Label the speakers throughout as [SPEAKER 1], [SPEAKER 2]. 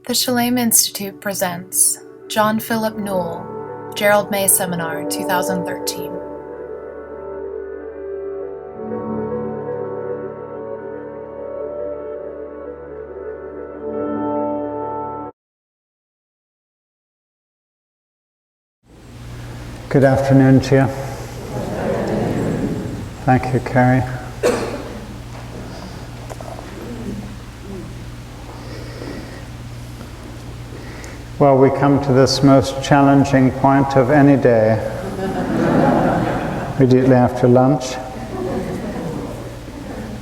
[SPEAKER 1] The Shalem Institute presents John Philip Newell, Gerald May Seminar 2013.
[SPEAKER 2] Good afternoon to you. Thank you, Carrie. Well, we come to this most challenging point of any day, immediately after lunch.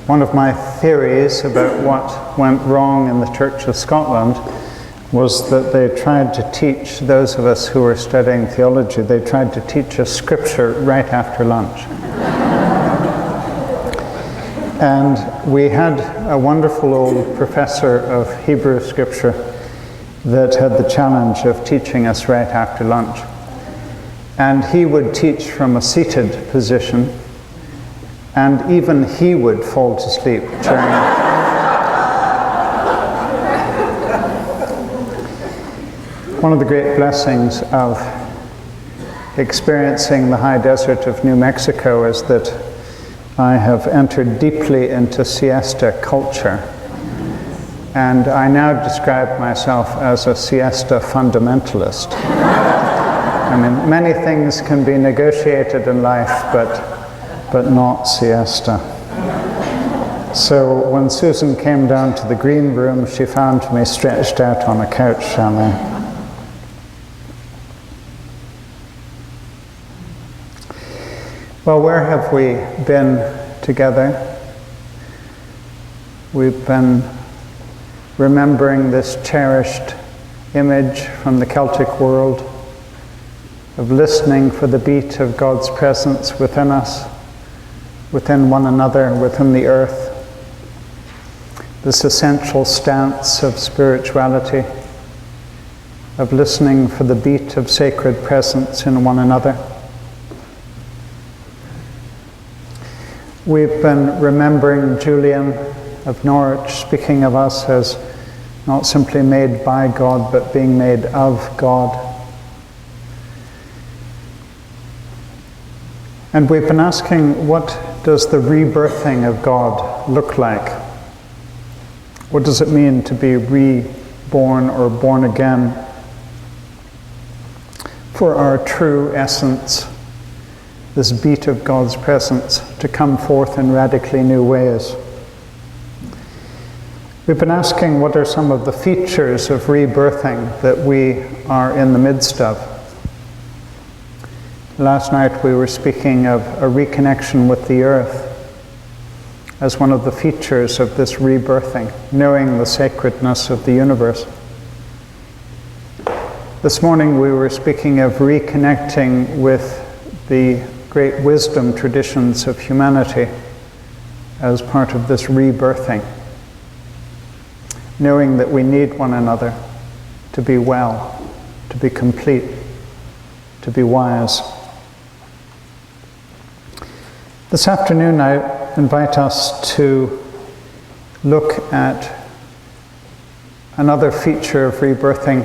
[SPEAKER 2] One of my theories about what went wrong in the Church of Scotland was that they tried to teach those of us who were studying theology, they tried to teach us scripture right after lunch. And we had a wonderful old professor of Hebrew scripture that had the challenge of teaching us right after lunch. And he would teach from a seated position, and even he would fall to sleep during One of the great blessings of experiencing the high desert of New Mexico is that I have entered deeply into siesta culture. And I now describe myself as a siesta fundamentalist. I mean, many things can be negotiated in life, but not siesta. So when Susan came down to the green room, she found me stretched out on a couch down there. Well, where have we been together? We've been remembering this cherished image from the Celtic world of listening for the beat of God's presence within us, within one another, within the earth. This essential stance of spirituality, of listening for the beat of sacred presence in one another. We've been remembering Julian of Norwich speaking of us as not simply made by God, but being made of God. And we've been asking, what does the rebirthing of God look like? What does it mean to be reborn or born again? For our true essence, this beat of God's presence, to come forth in radically new ways. We've been asking, what are some of the features of rebirthing that we are in the midst of? Last night we were speaking of a reconnection with the earth as one of the features of this rebirthing, knowing the sacredness of the universe. This morning we were speaking of reconnecting with the great wisdom traditions of humanity as part of this rebirthing. Knowing that we need one another to be well, to be complete, to be wise. This afternoon I invite us to look at another feature of rebirthing,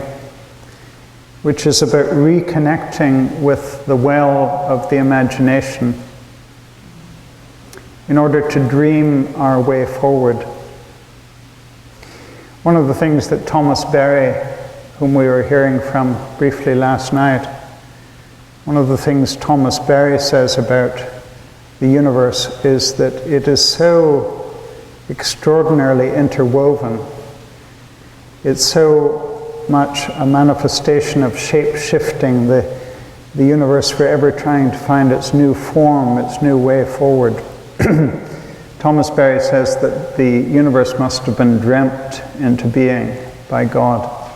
[SPEAKER 2] which is about reconnecting with the well of the imagination in order to dream our way forward. One of the things that Thomas Berry, whom we were hearing from briefly last night, one of the things Thomas Berry says about the universe is that it is so extraordinarily interwoven. It's so much a manifestation of shape-shifting, the universe forever trying to find its new form, its new way forward. Thomas Berry says that the universe must have been dreamt into being by God,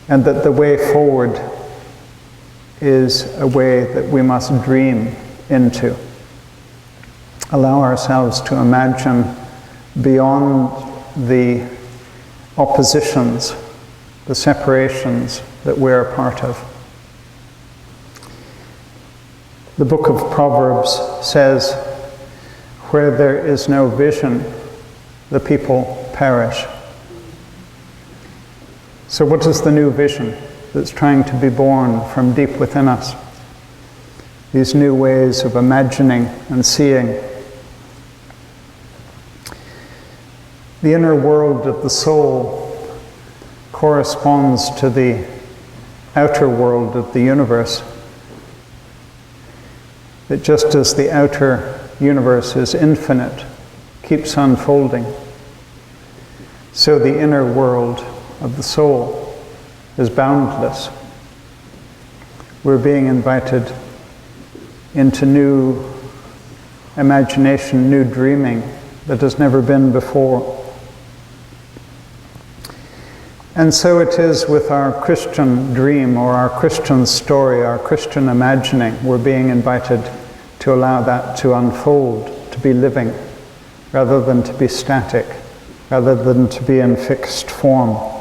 [SPEAKER 2] and that the way forward is a way that we must dream into. Allow ourselves to imagine beyond the oppositions, the separations that we're a part of. The book of Proverbs says, "Where there is no vision, the people perish." So what is the new vision that's trying to be born from deep within us? These new ways of imagining and seeing. The inner world of the soul corresponds to the outer world of the universe. That just as the outer universe is infinite, keeps unfolding, so the inner world of the soul is boundless. We're being invited into new imagination, new dreaming that has never been before. And so it is with our Christian dream or our Christian story, our Christian imagining. We're being invited to allow that to unfold, to be living, rather than to be static, rather than to be in fixed form.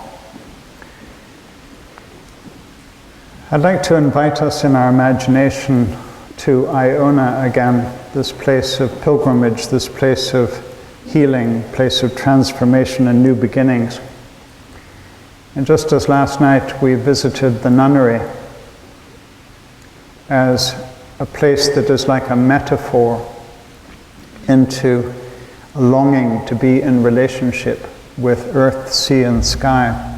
[SPEAKER 2] I'd like to invite us in our imagination to Iona again, this place of pilgrimage, this place of healing, place of transformation and new beginnings. And just as last night we visited the nunnery as a place that is like a metaphor into a longing to be in relationship with earth, sea, and sky.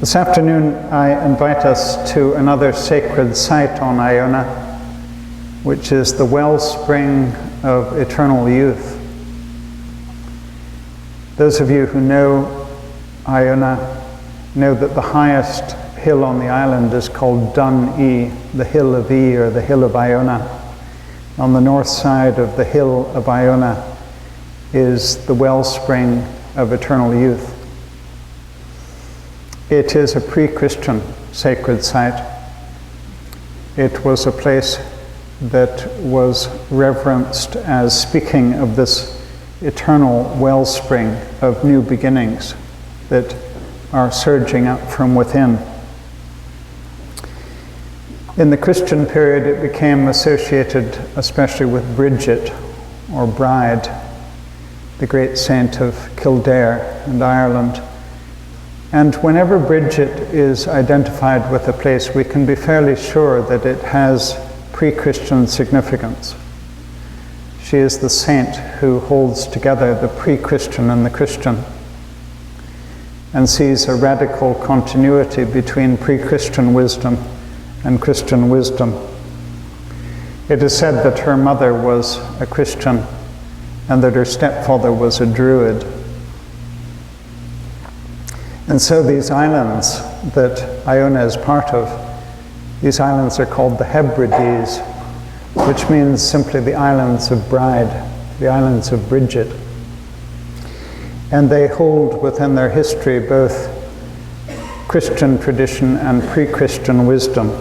[SPEAKER 2] This afternoon I invite us to another sacred site on Iona, which is the wellspring of eternal youth. Those of you who know Iona know that the highest hill on the island is called Dun E, the Hill of E, or the Hill of Iona. On the north side of the Hill of Iona is the wellspring of eternal youth. It is a pre-Christian sacred site. It was a place that was reverenced as speaking of this eternal wellspring of new beginnings that are surging up from within. In the Christian period, it became associated especially with Bridget, or Bride, the great saint of Kildare and Ireland. And whenever Bridget is identified with a place, we can be fairly sure that it has pre-Christian significance. She is the saint who holds together the pre-Christian and the Christian, and sees a radical continuity between pre-Christian wisdom and Christian wisdom. It is said that her mother was a Christian and that her stepfather was a Druid. And so these islands that Iona is part of, these islands are called the Hebrides, which means simply the islands of Bride, the islands of Bridget. And they hold within their history both Christian tradition and pre-Christian wisdom.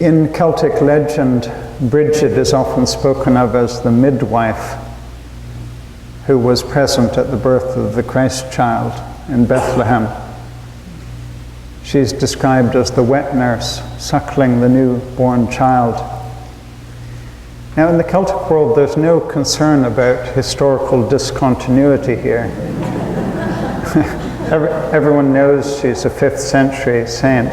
[SPEAKER 2] In Celtic legend, Bridget is often spoken of as the midwife who was present at the birth of the Christ child in Bethlehem. She's described as the wet nurse suckling the newborn child. Now, in the Celtic world, there's no concern about historical discontinuity here. Everyone knows she's a 5th century saint.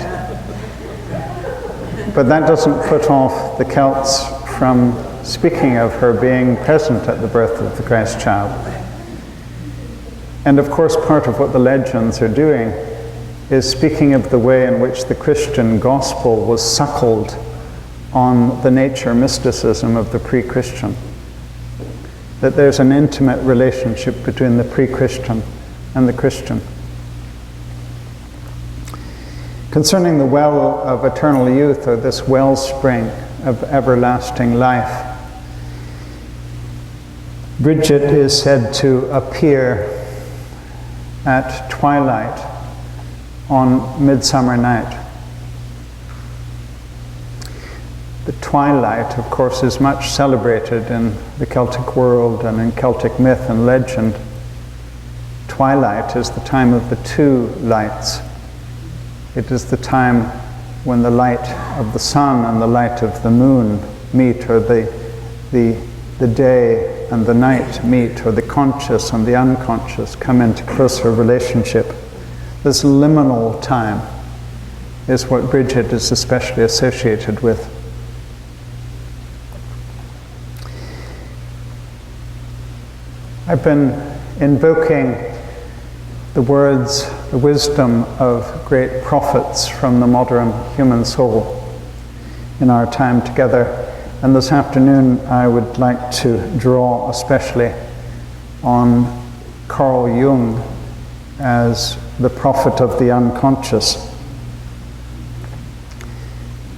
[SPEAKER 2] But that doesn't put off the Celts from speaking of her being present at the birth of the Christ child. And of course, part of what the legends are doing is speaking of the way in which the Christian gospel was suckled on the nature mysticism of the pre-Christian. That there's an intimate relationship between the pre-Christian and the Christian. Concerning the well of eternal youth, or this wellspring of everlasting life, Bridget is said to appear at twilight on Midsummer Night. The twilight, of course, is much celebrated in the Celtic world and in Celtic myth and legend. Twilight is the time of the two lights. It is the time when the light of the sun and the light of the moon meet, or the day and the night meet, or the conscious and the unconscious come into closer relationship. This liminal time is what Bridget is especially associated with. I've been invoking the words, the wisdom of great prophets from the modern human soul in our time together. And this afternoon I would like to draw especially on Carl Jung as the prophet of the unconscious,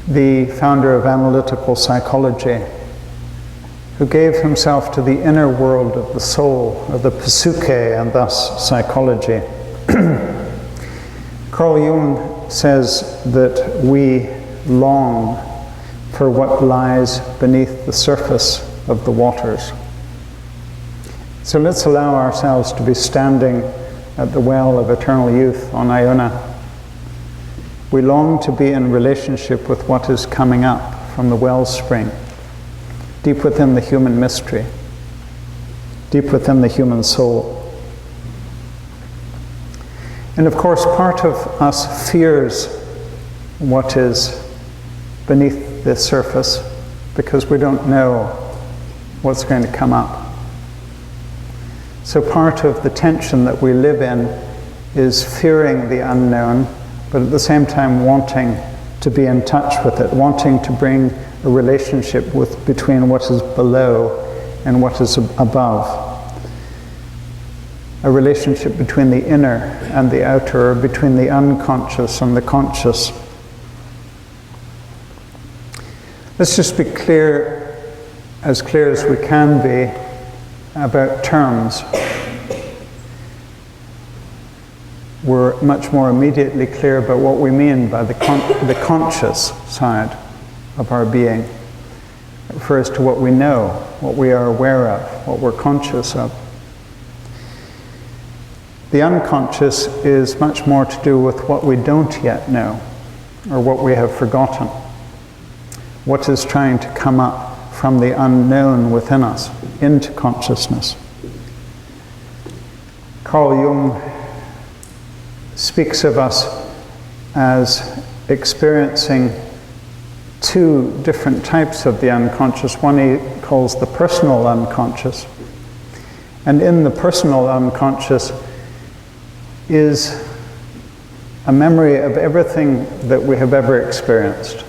[SPEAKER 2] the founder of analytical psychology, who gave himself to the inner world of the soul, of the psyche, and thus psychology. Carl Jung says that we long for what lies beneath the surface of the waters. So let's allow ourselves to be standing at the well of eternal youth on Iona. We long to be in relationship with what is coming up from the wellspring, deep within the human mystery, deep within the human soul. And of course, part of us fears what is beneath the surface because we don't know what's going to come up. So part of the tension that we live in is fearing the unknown, but at the same time wanting to be in touch with it, wanting to bring a relationship between what is below and what is above. A relationship between the inner and the outer, or between the unconscious and the conscious. Let's just be clear as we can be, about terms. We're much more immediately clear about what we mean by the conscious side of our being. It refers to what we know, what we are aware of, what we're conscious of. The unconscious is much more to do with what we don't yet know, or what we have forgotten. What is trying to come up from the unknown within us into consciousness. Carl Jung speaks of us as experiencing two different types of the unconscious. One he calls the personal unconscious. And in the personal unconscious is a memory of everything that we have ever experienced.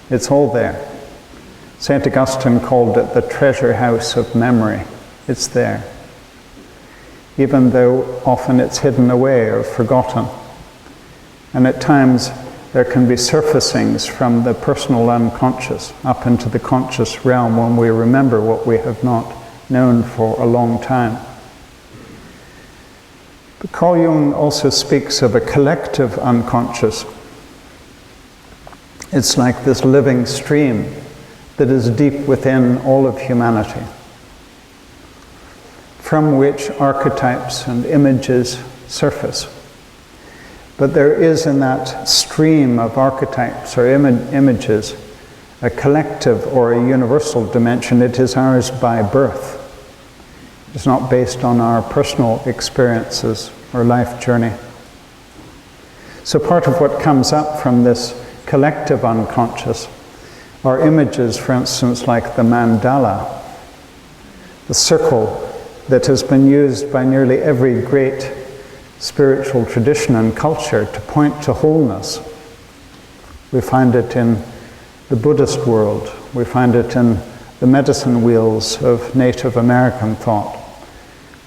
[SPEAKER 2] It's all there. St. Augustine called it the treasure house of memory. It's there. Even though often it's hidden away or forgotten. And at times there can be surfacings from the personal unconscious up into the conscious realm when we remember what we have not known for a long time. But Carl Jung also speaks of a collective unconscious. It's like this living stream that is deep within all of humanity, from which archetypes and images surface. But there is in that stream of archetypes or images a collective or a universal dimension. It is ours by birth. It's not based on our personal experiences or life journey. So part of what comes up from this collective unconscious are images, for instance, like the mandala, the circle that has been used by nearly every great spiritual tradition and culture to point to wholeness. We find it in the Buddhist world. We find it in the medicine wheels of Native American thought.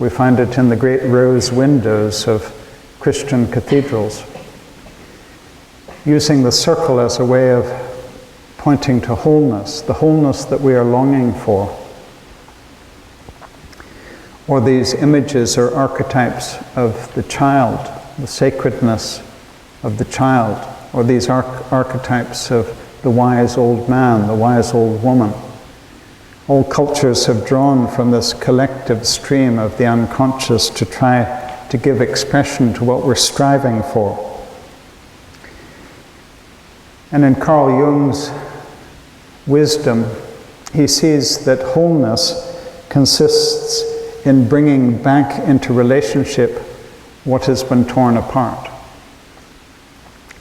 [SPEAKER 2] We find it in the great rose windows of Christian cathedrals. Using the circle as a way of pointing to wholeness, the wholeness that we are longing for. Or these images or archetypes of the child, the sacredness of the child, or these archetypes of the wise old man, the wise old woman. All cultures have drawn from this collective stream of the unconscious to try to give expression to what we're striving for. And in Carl Jung's wisdom, he sees that wholeness consists in bringing back into relationship what has been torn apart.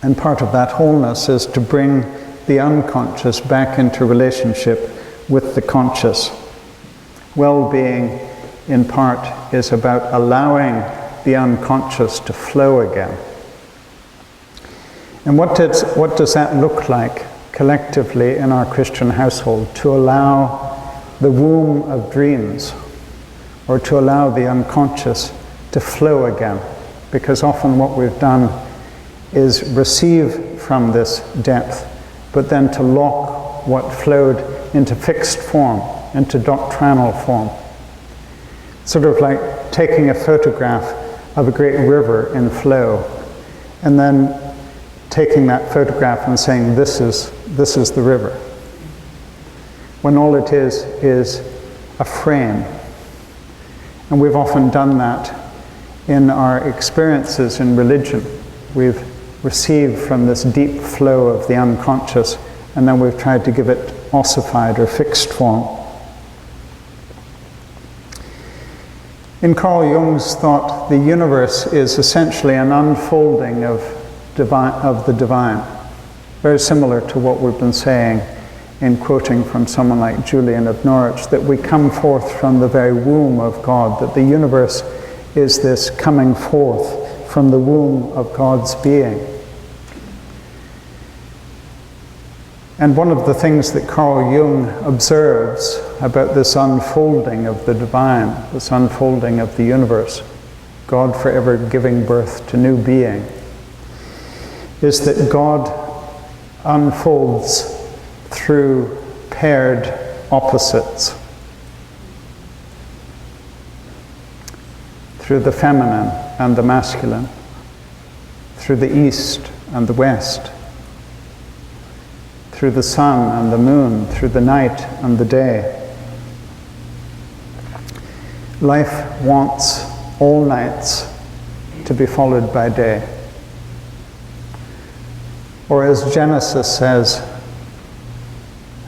[SPEAKER 2] And part of that wholeness is to bring the unconscious back into relationship with the conscious. Well-being, in part, is about allowing the unconscious to flow again. And what does that look like collectively in our Christian household? To allow the womb of dreams, or to allow the unconscious to flow again. Because often what we've done is receive from this depth, but then to lock what flowed into fixed form, into doctrinal form. Sort of like taking a photograph of a great river in flow, and then taking that photograph and saying, this is the river. When all it is a frame. And we've often done that in our experiences in religion. We've received from this deep flow of the unconscious, and then we've tried to give it ossified or fixed form. In Carl Jung's thought, the universe is essentially an unfolding of the divine. Very similar to what we've been saying in quoting from someone like Julian of Norwich, that we come forth from the very womb of God, that the universe is this coming forth from the womb of God's being. And one of the things that Carl Jung observes about this unfolding of the divine, this unfolding of the universe, God forever giving birth to new being, is that God unfolds through paired opposites, through the feminine and the masculine, through the east and the west, through the sun and the moon, through the night and the day. Life wants all nights to be followed by day. Or as Genesis says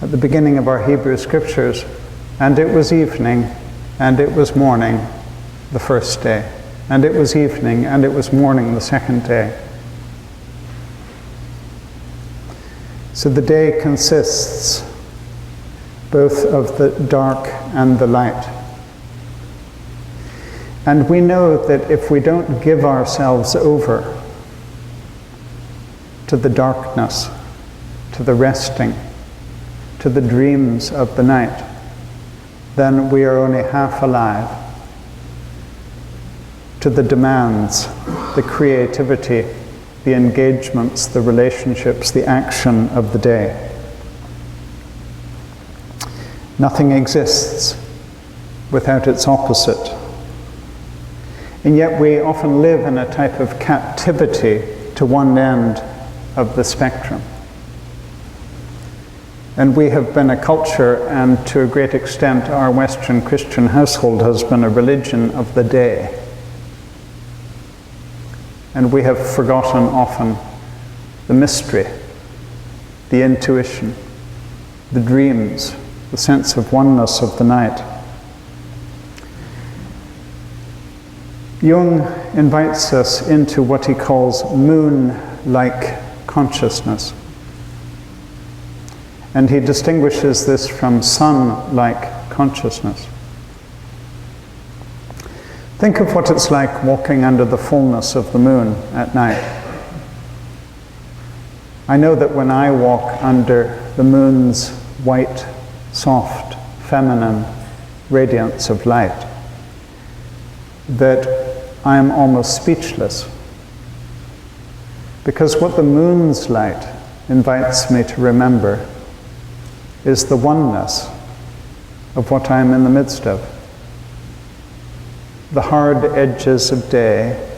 [SPEAKER 2] at the beginning of our Hebrew scriptures, and it was evening, and it was morning the first day, and it was evening, and it was morning the second day. So the day consists both of the dark and the light. And we know that if we don't give ourselves over to the darkness, to the resting, to the dreams of the night, then we are only half alive to the demands, the creativity, the engagements, the relationships, the action of the day. Nothing exists without its opposite. And yet we often live in a type of captivity to one end of the spectrum. And we have been a culture, and to a great extent our Western Christian household has been a religion of the day. And we have forgotten often the mystery, the intuition, the dreams, the sense of oneness of the night. Jung invites us into what he calls moon-like consciousness. And he distinguishes this from sun-like consciousness. Think of what it's like walking under the fullness of the moon at night. I know that when I walk under the moon's white, soft, feminine radiance of light, that I am almost speechless. Because what the moon's light invites me to remember is the oneness of what I am in the midst of. The hard edges of day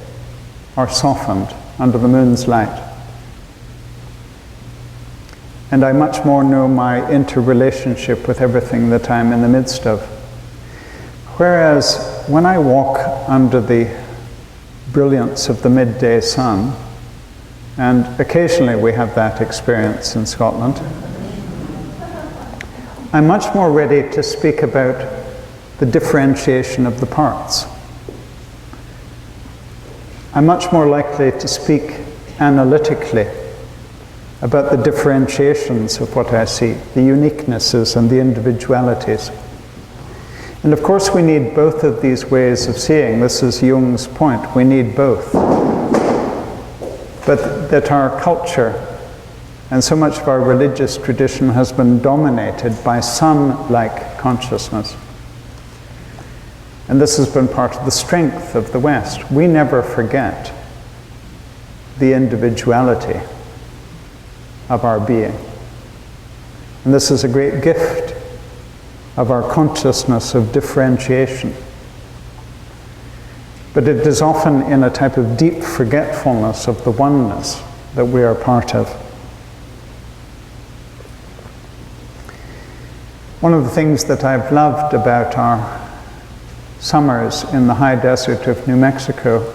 [SPEAKER 2] are softened under the moon's light. And I much more know my interrelationship with everything that I'm in the midst of. Whereas when I walk under the brilliance of the midday sun, and occasionally we have that experience in Scotland, I'm much more ready to speak about the differentiation of the parts. I'm much more likely to speak analytically about the differentiations of what I see, the uniquenesses and the individualities. And of course we need both of these ways of seeing. This is Jung's point. We need both. But that our culture and so much of our religious tradition has been dominated by sun-like consciousness. And this has been part of the strength of the West. We never forget the individuality of our being. And this is a great gift of our consciousness of differentiation. But it is often in a type of deep forgetfulness of the oneness that we are part of. One of the things that I've loved about our summers in the high desert of New Mexico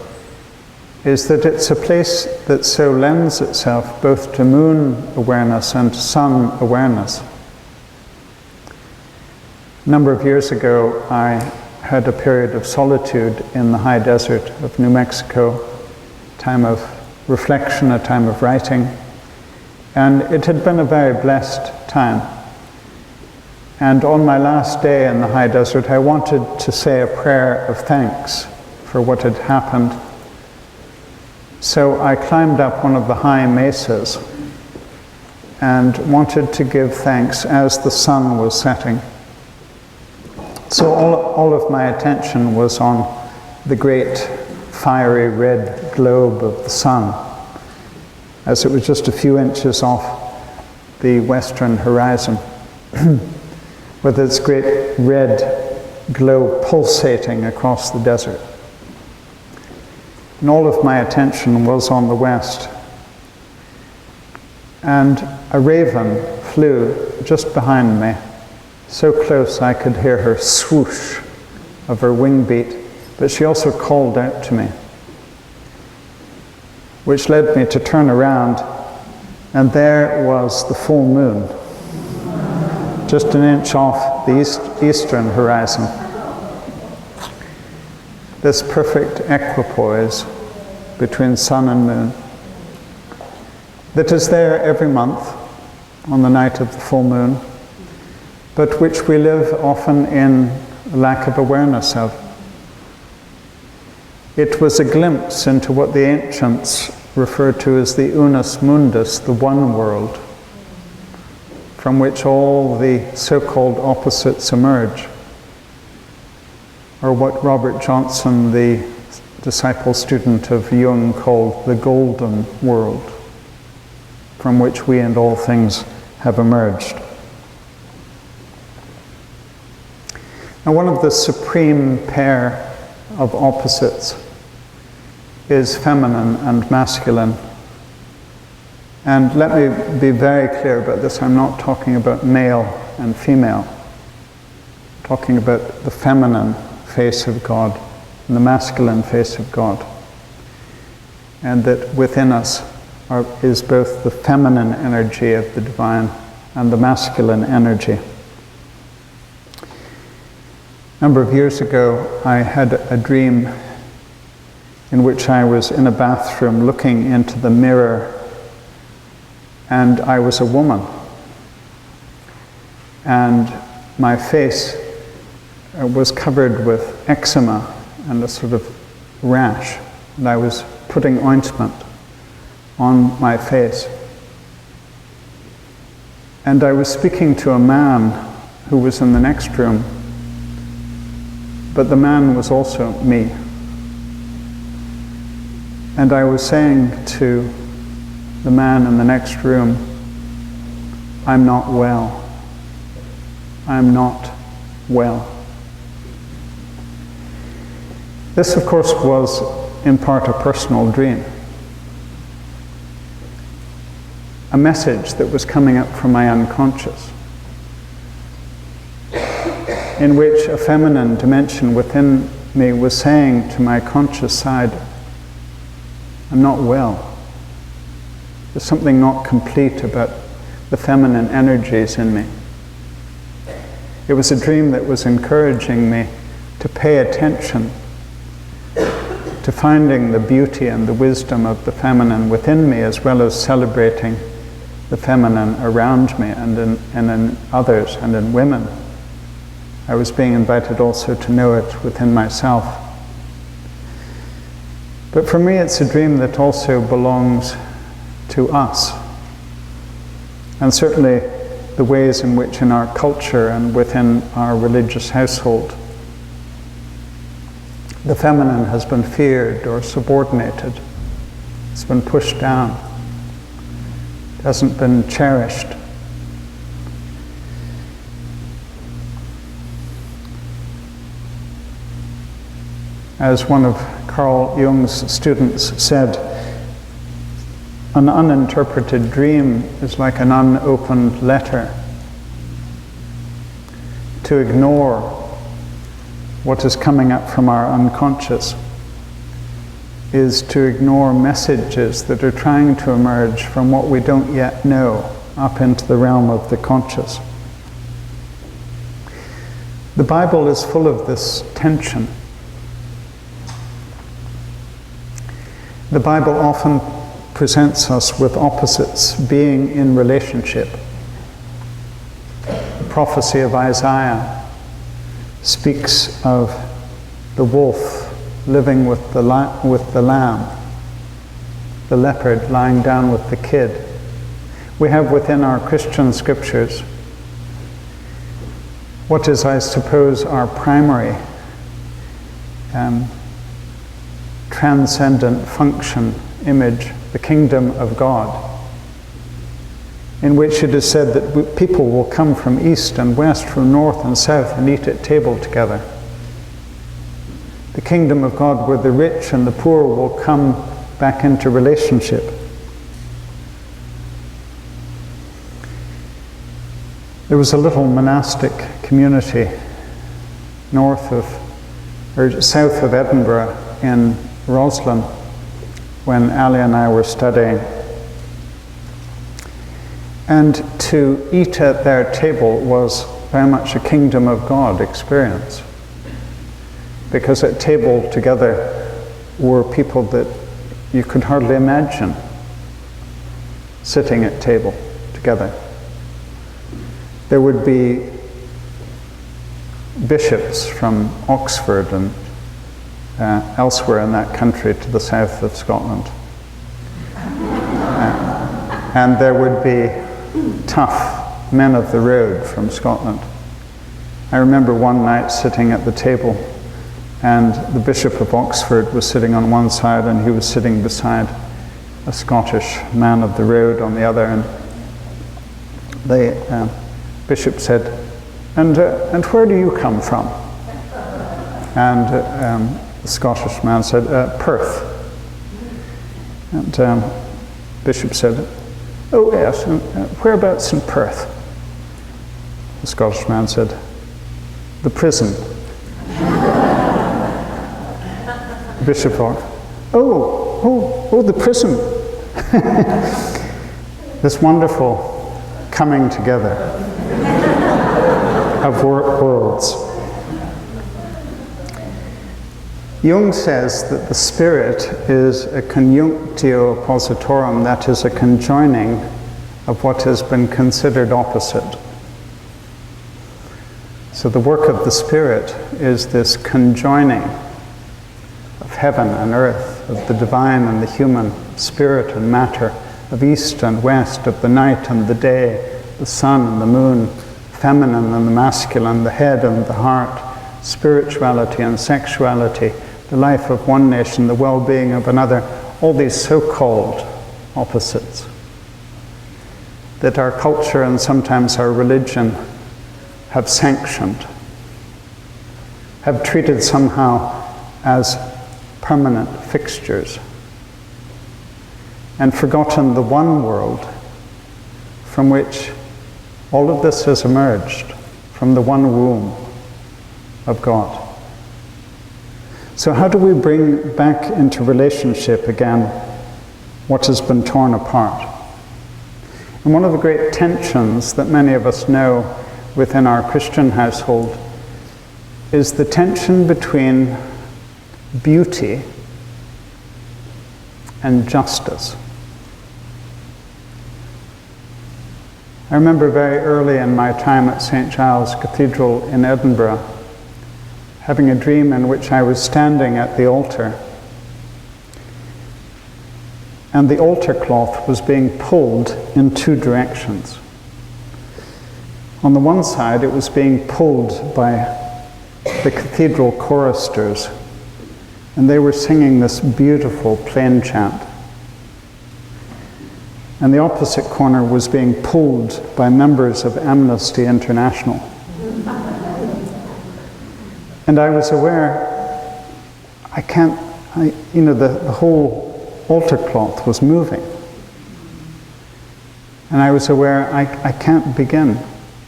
[SPEAKER 2] is that it's a place that so lends itself both to moon awareness and sun awareness. A number of years ago, I had a period of solitude in the high desert of New Mexico, a time of reflection, a time of writing, and it had been a very blessed time. And on my last day in the high desert, I wanted to say a prayer of thanks for what had happened. So I climbed up one of the high mesas and wanted to give thanks as the sun was setting. So all of my attention was on the great fiery red globe of the sun, as it was just a few inches off the western horizon, with its great red glow pulsating across the desert. And all of my attention was on the west. And a raven flew just behind me, so close I could hear her swoosh of her wing beat, but she also called out to me, which led me to turn around, and there was the full moon, just an inch off the eastern horizon. This perfect equipoise between sun and moon that is there every month on the night of the full moon, but which we live often in lack of awareness of. It was a glimpse into what the ancients referred to as the unus mundus, the one world, from which all the so-called opposites emerge, or what Robert Johnson, the disciple student of Jung, called the golden world, from which we and all things have emerged. Now, one of the supreme pair of opposites is feminine and masculine. And let me be very clear about this. I'm not talking about male and female. I'm talking about the feminine face of God and the masculine face of God. And that within us is both the feminine energy of the divine and the masculine energy. A number of years ago, I had a dream in which I was in a bathroom looking into the mirror, and I was a woman. And my face was covered with eczema and a sort of rash, and I was putting ointment on my face. And I was speaking to a man who was in the next room, but the man was also me. And I was saying to the man in the next room, I'm not well. I'm not well. This, of course, was in part a personal dream. A message that was coming up from my unconscious, in which a feminine dimension within me was saying to my conscious side, I'm not well. There's something not complete about the feminine energies in me. It was a dream that was encouraging me to pay attention to finding the beauty and the wisdom of the feminine within me, as well as celebrating the feminine around me and in others and in women. I was being invited also to know it within myself. But for me, it's a dream that also belongs to us. And certainly the ways in which in our culture and within our religious household, the feminine has been feared or subordinated. It's been pushed down. It hasn't been cherished. As one of Carl Jung's students said, an uninterpreted dream is like an unopened letter. To ignore what is coming up from our unconscious is to ignore messages that are trying to emerge from what we don't yet know up into the realm of the conscious. The Bible is full of this tension. The Bible often presents us with opposites being in relationship. The prophecy of Isaiah speaks of the wolf living with the lamb, the leopard lying down with the kid. We have within our Christian scriptures what is, I suppose, our primary transcendent function image, the kingdom of God, in which it is said that people will come from east and west, from north and south, and eat at table together. The kingdom of God, where the rich and the poor will come back into relationship. There was a little monastic community south of Edinburgh in Roslin when Ali and I were studying. And to eat at their table was very much a kingdom of God experience. Because at table together were people that you could hardly imagine sitting at table together. There would be bishops from Oxford and elsewhere in that country to the south of Scotland. And there would be tough men of the road from Scotland. I remember one night sitting at the table, and the Bishop of Oxford was sitting on one side and he was sitting beside a Scottish man of the road on the other, and the Bishop said, and where do you come from? And the Scottish man said, Perth. And Bishop said, oh yes, and whereabouts in Perth? The Scottish man said, the prison. The Bishop thought, oh, the prison. This wonderful coming together of worlds. Jung says that the spirit is a conjunctio oppositorum, that is a conjoining of what has been considered opposite. So the work of the spirit is this conjoining of heaven and earth, of the divine and the human, spirit and matter, of east and west, of the night and the day, the sun and the moon, feminine and the masculine, the head and the heart, spirituality and sexuality, the life of one nation, the well-being of another, all these so-called opposites that our culture and sometimes our religion have sanctioned, have treated somehow as permanent fixtures, and forgotten the one world from which all of this has emerged, from the one womb of God. So how do we bring back into relationship again what has been torn apart? And one of the great tensions that many of us know within our Christian household is the tension between beauty and justice. I remember very early in my time at St. Giles Cathedral in Edinburgh having a dream in which I was standing at the altar, and the altar cloth was being pulled in two directions. On the one side, it was being pulled by the cathedral choristers, and they were singing this beautiful plain chant. And the opposite corner was being pulled by members of Amnesty International. And I was aware, the whole altar cloth was moving. And I was aware, I can't begin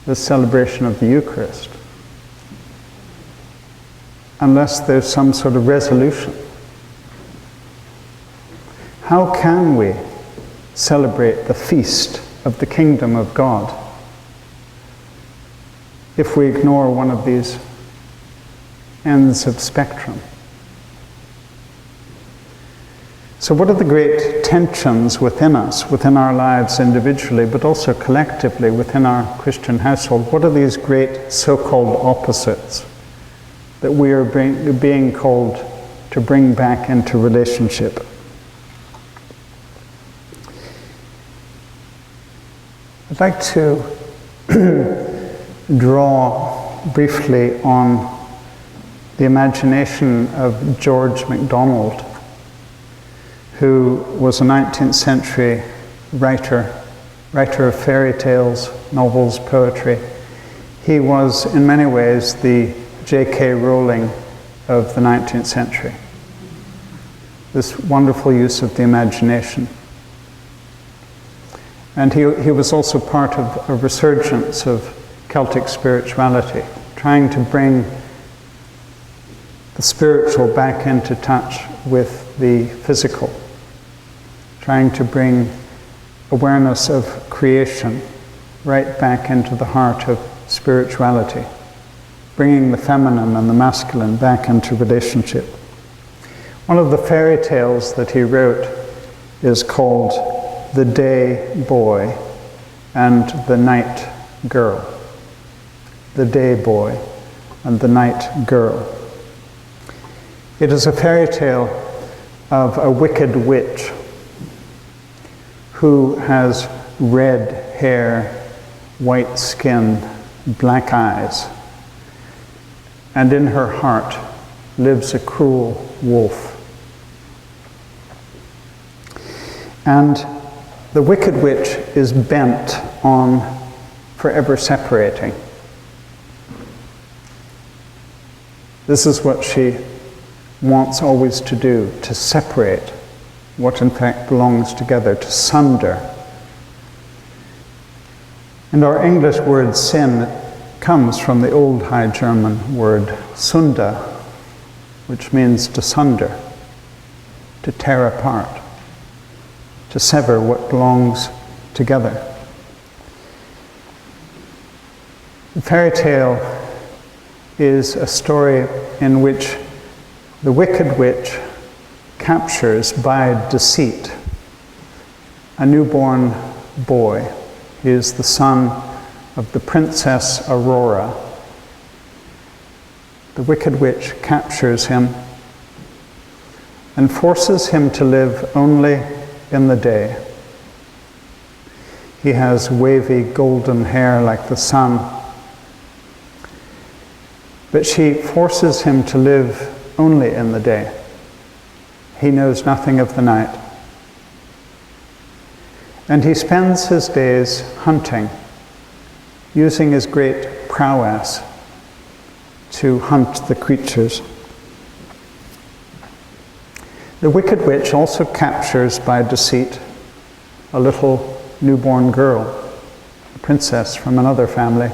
[SPEAKER 2] the celebration of the Eucharist unless there's some sort of resolution. How can we celebrate the feast of the kingdom of God if we ignore one of these ends of spectrum? So what are the great tensions within us, within our lives individually, but also collectively within our Christian household? What are these great so-called opposites that we are being called to bring back into relationship? I'd like to draw briefly on the imagination of George MacDonald, who was a 19th century writer of fairy tales, novels, poetry. He was, in many ways, the J.K. Rowling of the 19th century. This wonderful use of the imagination. And he was also part of a resurgence of Celtic spirituality, trying to bring the spiritual back into touch with the physical, trying to bring awareness of creation right back into the heart of spirituality, bringing the feminine and the masculine back into relationship. One of the fairy tales that he wrote is called The Day Boy and the Night Girl. The Day Boy and the Night Girl. It is a fairy tale of a wicked witch who has red hair, white skin, black eyes, and in her heart lives a cruel wolf. And the wicked witch is bent on forever separating. This is what she wants always to do, to separate what in fact belongs together, to sunder. And our English word sin comes from the old High German word sunda, which means to sunder, to tear apart, to sever what belongs together. The fairy tale is a story in which the wicked witch captures by deceit a newborn boy. He is the son of the Princess Aurora. The wicked witch captures him and forces him to live only in the day. He has wavy golden hair like the sun, but she forces him to live only in the day. He knows nothing of the night. And he spends his days hunting, using his great prowess to hunt the creatures. The wicked witch also captures by deceit a little newborn girl, a princess from another family,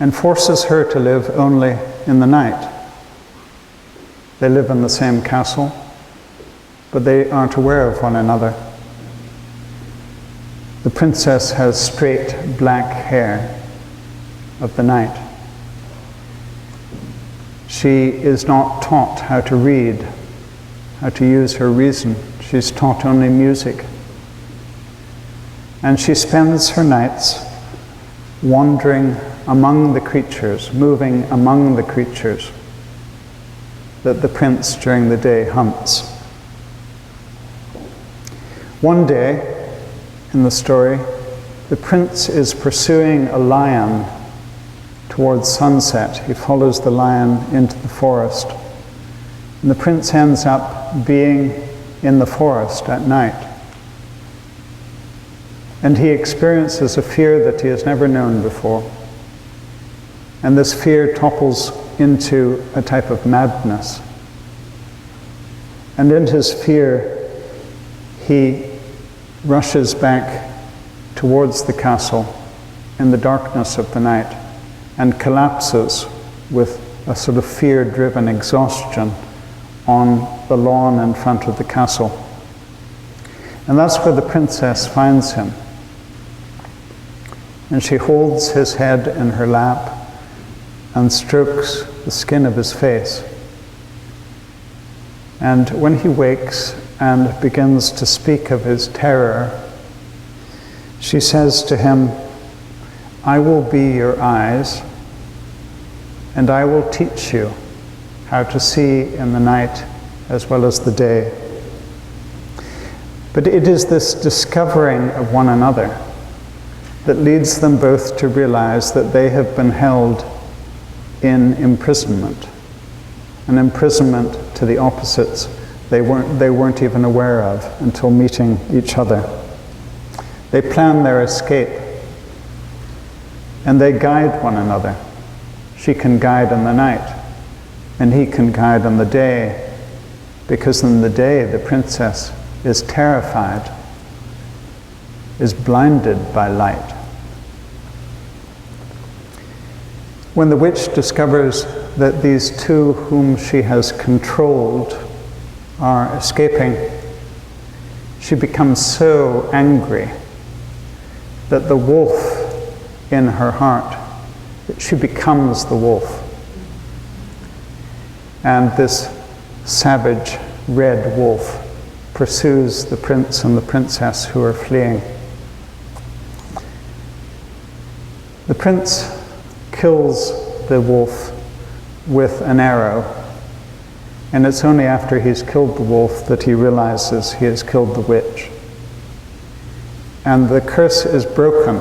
[SPEAKER 2] and forces her to live only in the night. They live in the same castle, but they aren't aware of one another. The princess has straight black hair of the night. She is not taught how to read, how to use her reason. She's taught only music. And she spends her nights wandering among the creatures, moving among the creatures that the prince during the day hunts. One day, in the story, the prince is pursuing a lion towards sunset. He follows the lion into the forest. And the prince ends up being in the forest at night. And he experiences a fear that he has never known before. And this fear topples into a type of madness. And in his fear, he rushes back towards the castle in the darkness of the night and collapses with a sort of fear-driven exhaustion on the lawn in front of the castle. And that's where the princess finds him. And she holds his head in her lap and strokes the skin of his face. And when he wakes and begins to speak of his terror, she says to him, "I will be your eyes, and I will teach you how to see in the night as well as the day." But it is this discovering of one another that leads them both to realize that they have been held in imprisonment, an imprisonment to the opposites they weren't even aware of until meeting each other. They plan their escape, and they guide one another. She can guide in the night, and he can guide in the day, because in the day the princess is terrified, is blinded by light. When the witch discovers that these two whom she has controlled are escaping, she becomes so angry that the wolf in her heart, that she becomes the wolf. And this savage red wolf pursues the prince and the princess who are fleeing. The prince kills the wolf with an arrow, and it's only after he's killed the wolf that he realizes he has killed the witch. And the curse is broken.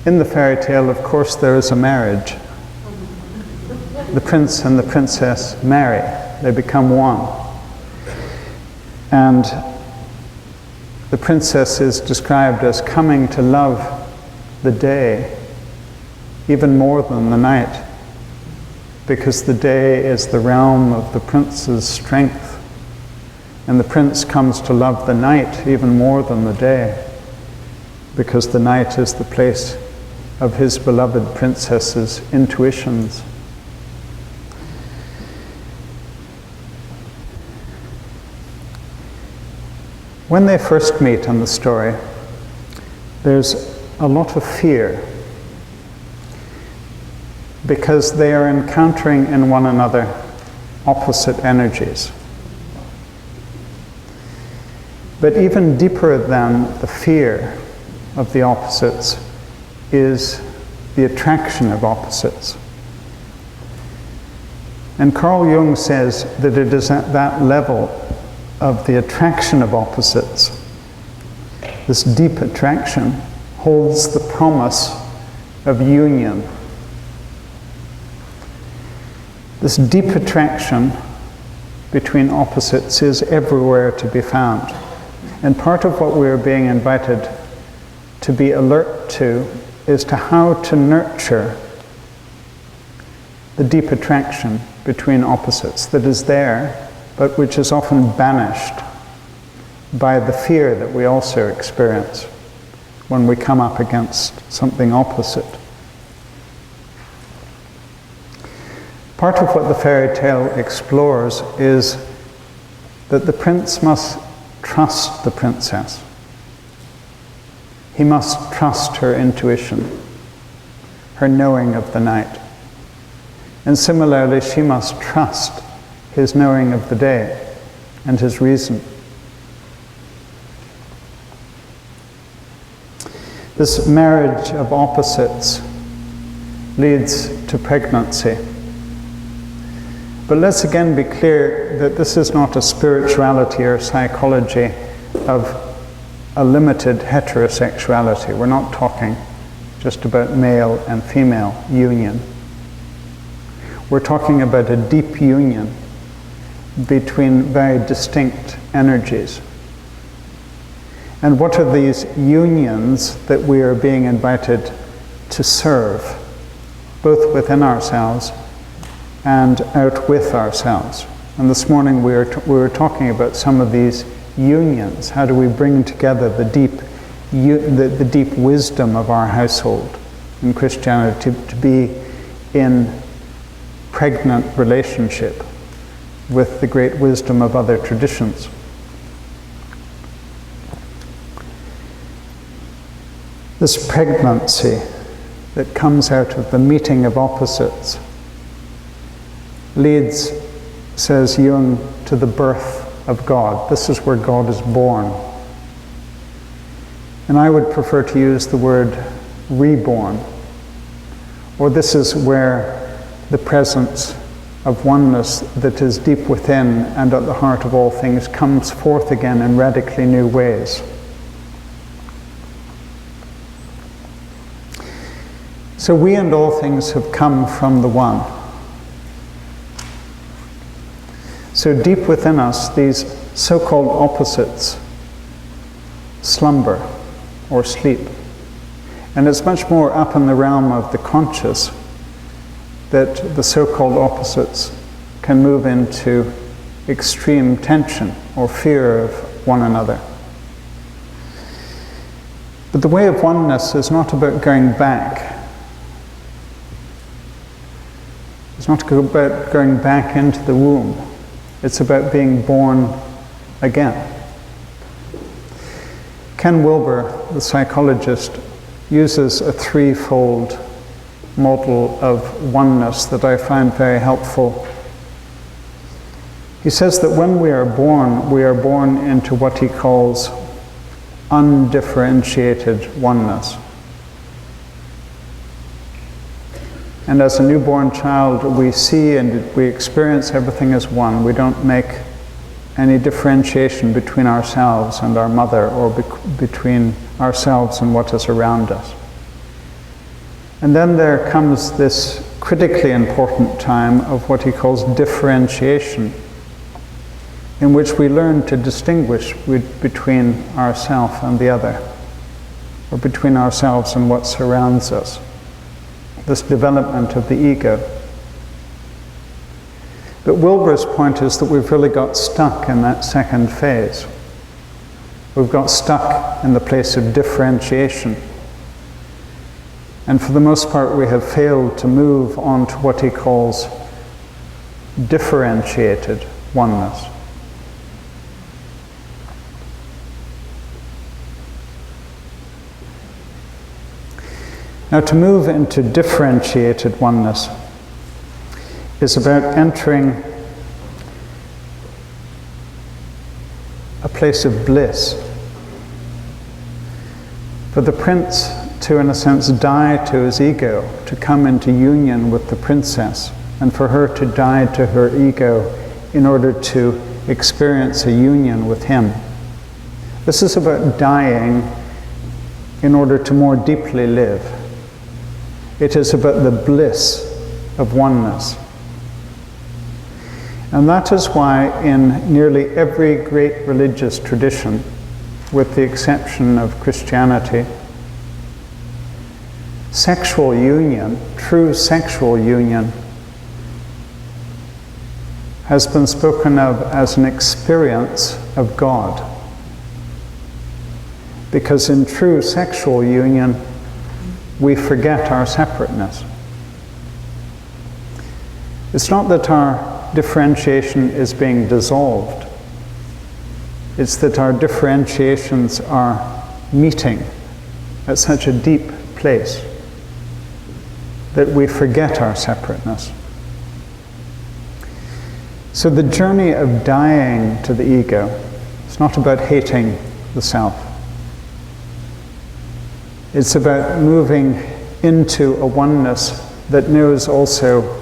[SPEAKER 2] In the fairy tale, of course, there is a marriage. The prince and the princess marry. They become one. And the princess is described as coming to love the day even more than the night, because the day is the realm of the prince's strength, and the prince comes to love the night even more than the day, because the night is the place of his beloved princess's intuitions. When they first meet in the story, there's a lot of fear, because they are encountering in one another opposite energies. But even deeper than the fear of the opposites is the attraction of opposites. And Carl Jung says that it is at that level of the attraction of opposites, this deep attraction holds the promise of union. This deep attraction between opposites is everywhere to be found. And part of what we are being invited to be alert to is to how to nurture the deep attraction between opposites that is there, but which is often banished by the fear that we also experience when we come up against something opposite. Part of what the fairy tale explores is that the prince must trust the princess. He must trust her intuition, her knowing of the night. And similarly, she must trust his knowing of the day and his reason. This marriage of opposites leads to pregnancy. But let's again be clear that this is not a spirituality or psychology of a limited heterosexuality. We're not talking just about male and female union. We're talking about a deep union between very distinct energies. And what are these unions that we are being invited to serve, both within ourselves and out with ourselves? And this morning we were talking about some of these unions. How do we bring together the deep wisdom of our household in Christianity to be in pregnant relationship with the great wisdom of other traditions? This pregnancy that comes out of the meeting of opposites leads, says Jung, to the birth of God. This is where God is born. And I would prefer to use the word reborn. Or this is where the presence of oneness that is deep within and at the heart of all things comes forth again in radically new ways. So we and all things have come from the One. So deep within us, these so-called opposites slumber or sleep. And it's much more up in the realm of the conscious that the so-called opposites can move into extreme tension or fear of one another. But the way of oneness is not about going back. It's not about going back into the womb. It's about being born again. Ken Wilber, the psychologist, uses a threefold model of oneness that I find very helpful. He says that when we are born into what he calls undifferentiated oneness. And as a newborn child, we see and we experience everything as one. We don't make any differentiation between ourselves and our mother, or between ourselves and what is around us. And then there comes this critically important time of what he calls differentiation, in which we learn to distinguish between ourselves and the other, or between ourselves and what surrounds us. This development of the ego. But Wilber's point is that we've really got stuck in that second phase. We've got stuck in the place of differentiation. And for the most part, we have failed to move on to what he calls differentiated oneness. Now, to move into differentiated oneness is about entering a place of bliss. For the prince to, in a sense, die to his ego, to come into union with the princess, and for her to die to her ego in order to experience a union with him. This is about dying in order to more deeply live. It is about the bliss of oneness. And that is why in nearly every great religious tradition, with the exception of Christianity, sexual union, true sexual union, has been spoken of as an experience of God. Because in true sexual union, we forget our separateness. It's not that our differentiation is being dissolved, It's that our differentiations are meeting at such a deep place that we forget our separateness. So the journey of dying to the ego, it's not about hating the self. It's about moving into a oneness that knows also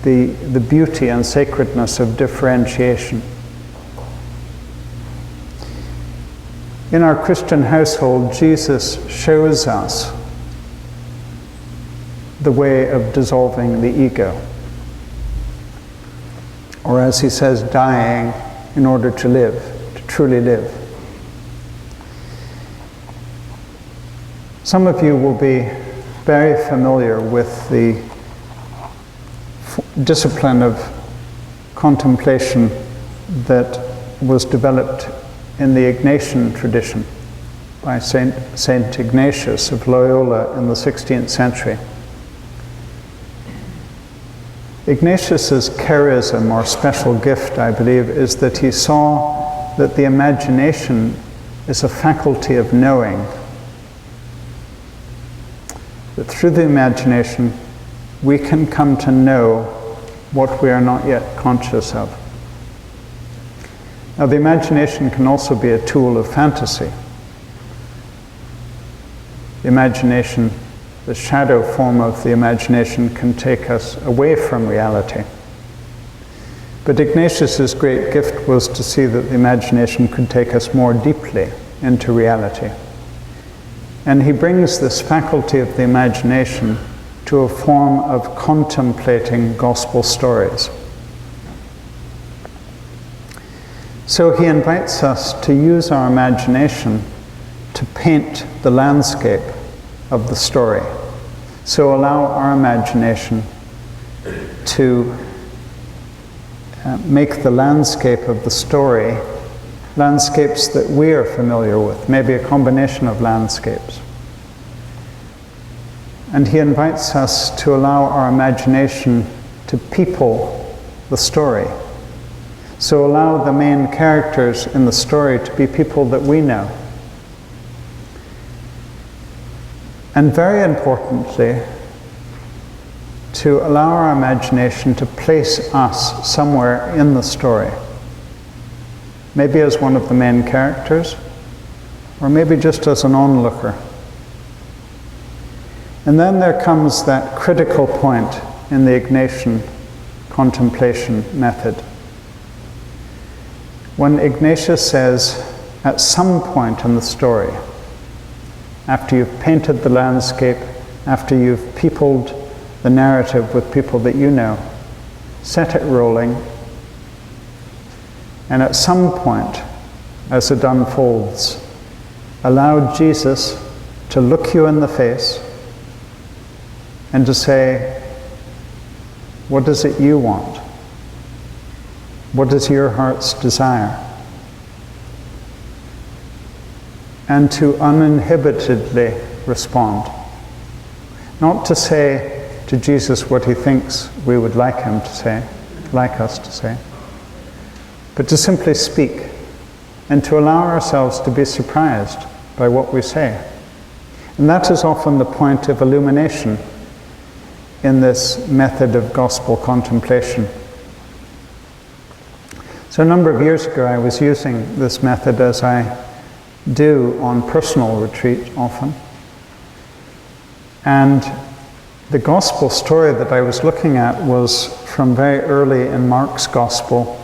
[SPEAKER 2] the beauty and sacredness of differentiation. In our Christian household, Jesus shows us the way of dissolving the ego. Or as he says, dying in order to live, to truly live. Some of you will be very familiar with the discipline of contemplation that was developed in the Ignatian tradition by Saint Ignatius of Loyola in the 16th century. Ignatius's charism or special gift, I believe, is that he saw that the imagination is a faculty of knowing. That through the imagination we can come to know what we are not yet conscious of. Now, the imagination can also be a tool of fantasy. The imagination, the shadow form of the imagination, can take us away from reality. But Ignatius's great gift was to see that the imagination could take us more deeply into reality. And he brings this faculty of the imagination to a form of contemplating gospel stories. So he invites us to use our imagination to paint the landscape of the story. So allow our imagination to make the landscape of the story landscapes that we are familiar with, maybe a combination of landscapes. And he invites us to allow our imagination to people the story. So allow the main characters in the story to be people that we know. And very importantly, to allow our imagination to place us somewhere in the story. Maybe as one of the main characters, or maybe just as an onlooker. And then there comes that critical point in the Ignatian contemplation method. When Ignatius says, at some point in the story, after you've painted the landscape, after you've peopled the narrative with people that you know, set it rolling, and at some point, as it unfolds, allow Jesus to look you in the face and to say, what is it you want? What is your heart's desire? And to uninhibitedly respond. Not to say to Jesus what he thinks we would like him to say, like us to say, but to simply speak and to allow ourselves to be surprised by what we say. And that is often the point of illumination in this method of gospel contemplation. So a number of years ago I was using this method, as I do on personal retreat often. And the gospel story that I was looking at was from very early in Mark's gospel,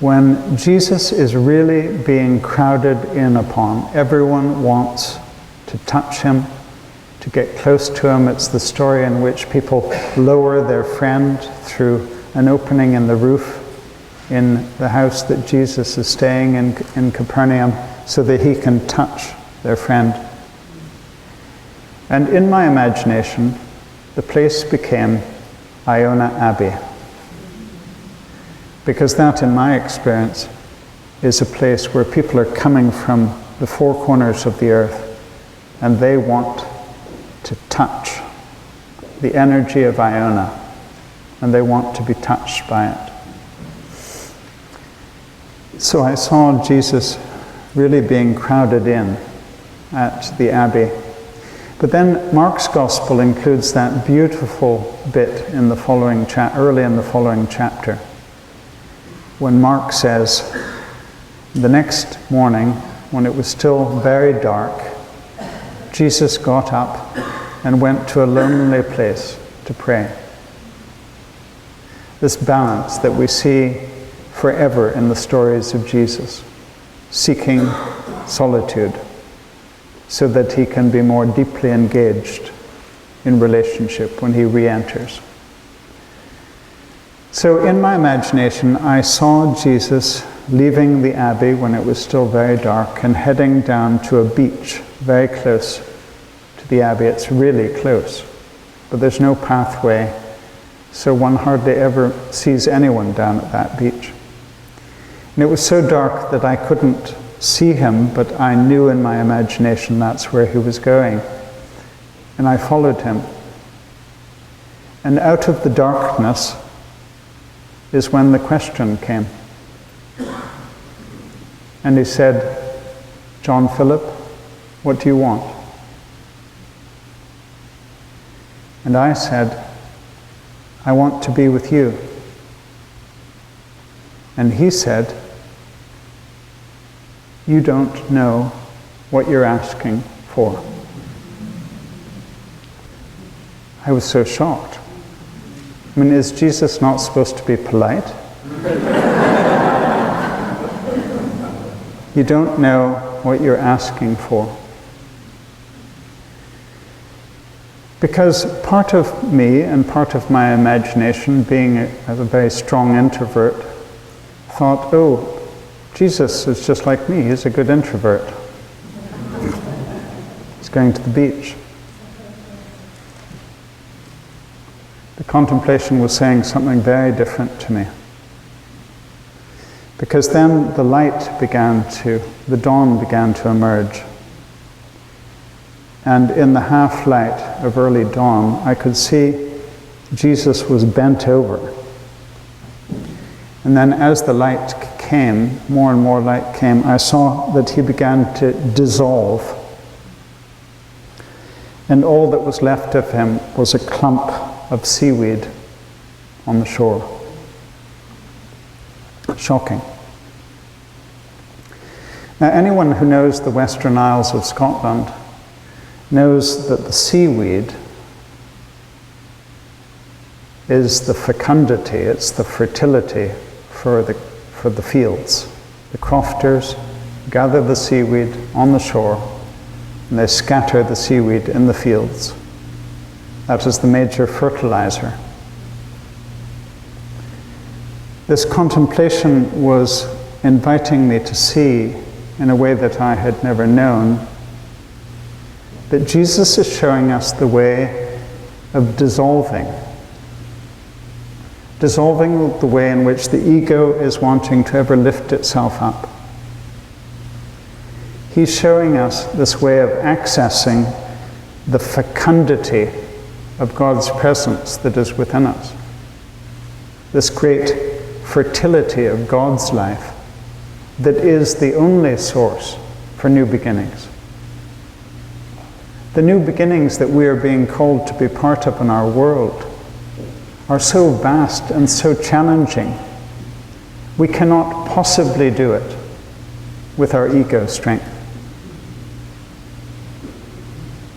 [SPEAKER 2] when Jesus is really being crowded in upon. Everyone wants to touch him, to get close to him. It's the story in which people lower their friend through an opening in the roof in the house that Jesus is staying in Capernaum, so that he can touch their friend. And in my imagination, the place became Iona Abbey. Because that, in my experience, is a place where people are coming from the four corners of the earth, and they want to touch the energy of Iona, and they want to be touched by it. So I saw Jesus really being crowded in at the Abbey. But then Mark's Gospel includes that beautiful bit in the following early in the following chapter, when Mark says, the next morning, when it was still very dark, Jesus got up and went to a lonely place to pray. This balance that we see forever in the stories of Jesus, seeking solitude so that he can be more deeply engaged in relationship when he re-enters. So in my imagination, I saw Jesus leaving the Abbey when it was still very dark and heading down to a beach very close to the Abbey. It's really close, but there's no pathway, so one hardly ever sees anyone down at that beach. And it was so dark that I couldn't see him, but I knew in my imagination that's where he was going. And I followed him. And out of the darkness is when the question came. And he said, John Philip, what do you want? And I said, I want to be with you. And he said, you don't know what you're asking for. I was so shocked. I mean, is Jesus not supposed to be polite? You don't know what you're asking for. Because part of me and part of my imagination, being as a very strong introvert, thought, oh, Jesus is just like me, he's a good introvert. He's going to the beach. The contemplation was saying something very different to me. Because then the dawn began to emerge. And in the half light of early dawn, I could see Jesus was bent over. And then as the light came, more and more light came, I saw that he began to dissolve. And all that was left of him was a clump of seaweed on the shore. Shocking. Now, anyone who knows the Western Isles of Scotland knows that the seaweed is the fecundity, it's the fertility for the fields. The crofters gather the seaweed on the shore and they scatter the seaweed in the fields. That is the major fertilizer. This contemplation was inviting me to see, in a way that I had never known, that Jesus is showing us the way of dissolving. Dissolving the way in which the ego is wanting to ever lift itself up. He's showing us this way of accessing the fecundity of God's presence that is within us. This great fertility of God's life that is the only source for new beginnings. The new beginnings that we are being called to be part of in our world are so vast and so challenging. We cannot possibly do it with our ego strength.